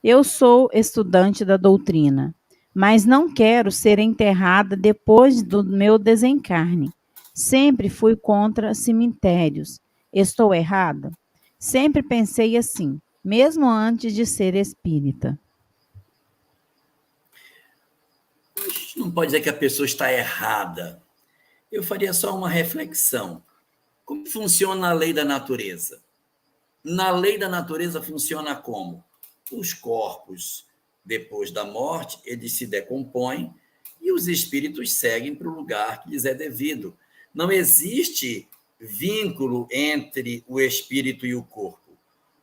Eu sou estudante da doutrina, mas não quero ser enterrada depois do meu desencarne. Sempre fui contra cemitérios. Estou errada? Sempre pensei assim, mesmo antes de ser espírita. A gente não pode dizer que a pessoa está errada. Eu faria só uma reflexão. Como funciona a lei da natureza? Na lei da natureza funciona como? Os corpos, depois da morte, eles se decompõem e os espíritos seguem para o lugar que lhes é devido. Não existe vínculo entre o espírito e o corpo.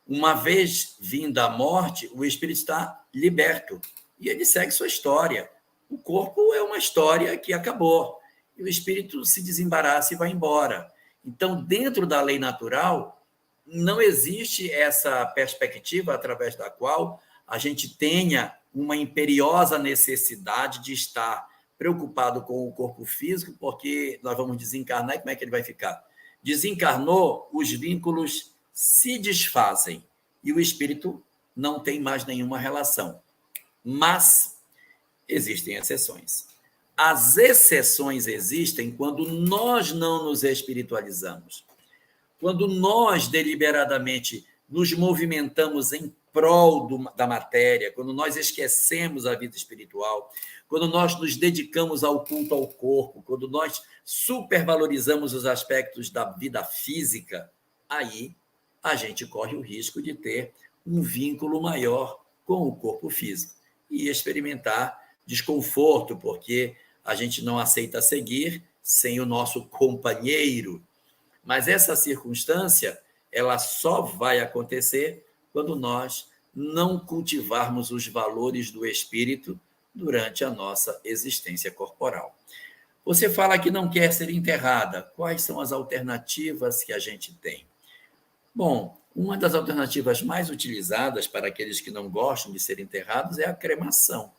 Uma vez vinda a morte, o espírito está liberto e ele segue sua história. O corpo é uma história que acabou e o espírito se desembaraça e vai embora. Então, dentro da lei natural, não existe essa perspectiva através da qual a gente tenha uma imperiosa necessidade de estar preocupado com o corpo físico, porque nós vamos desencarnar e como é que ele vai ficar? Desencarnou, os vínculos se desfazem e o espírito não tem mais nenhuma relação. Mas existem exceções. As exceções existem quando nós não nos espiritualizamos. Quando nós deliberadamente nos movimentamos em prol da matéria, quando nós esquecemos a vida espiritual, quando nós nos dedicamos ao culto ao corpo, quando nós supervalorizamos os aspectos da vida física, aí a gente corre o risco de ter um vínculo maior com o corpo físico e experimentar desconforto, porque a gente não aceita seguir sem o nosso companheiro. Mas essa circunstância, ela só vai acontecer quando nós não cultivarmos os valores do espírito durante a nossa existência corporal. Você fala que não quer ser enterrada. Quais são as alternativas que a gente tem? Bom, uma das alternativas mais utilizadas para aqueles que não gostam de ser enterrados é a cremação.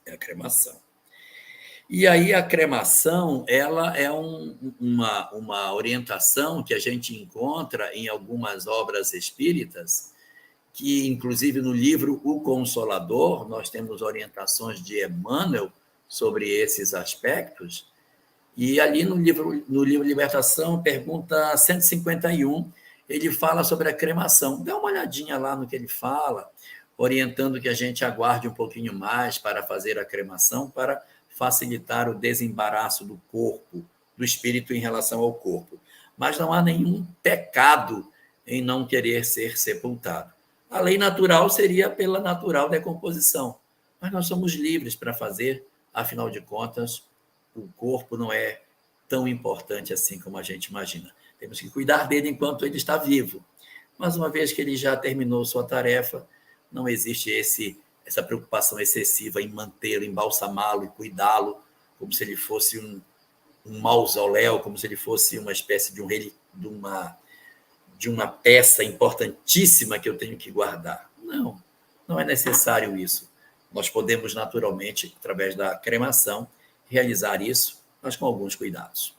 É a cremação. E aí a cremação, ela é uma orientação que a gente encontra em algumas obras espíritas, que inclusive no livro O Consolador, nós temos orientações de Emmanuel sobre esses aspectos, e ali no livro Libertação, pergunta 151, ele fala sobre a cremação. Dá uma olhadinha lá no que ele fala, orientando que a gente aguarde um pouquinho mais para fazer a cremação, para facilitar o desembaraço do corpo, do espírito em relação ao corpo. Mas não há nenhum pecado em não querer ser sepultado. A lei natural seria pela natural decomposição, mas nós somos livres para fazer, afinal de contas, o corpo não é tão importante assim como a gente imagina. Temos que cuidar dele enquanto ele está vivo. Mas uma vez que ele já terminou sua tarefa, não existe essa preocupação excessiva em mantê-lo, embalsamá-lo e cuidá-lo como se ele fosse um mausoléu, como se ele fosse uma espécie de uma peça importantíssima que eu tenho que guardar. Não, não é necessário isso. Nós podemos naturalmente, através da cremação, realizar isso, mas com alguns cuidados.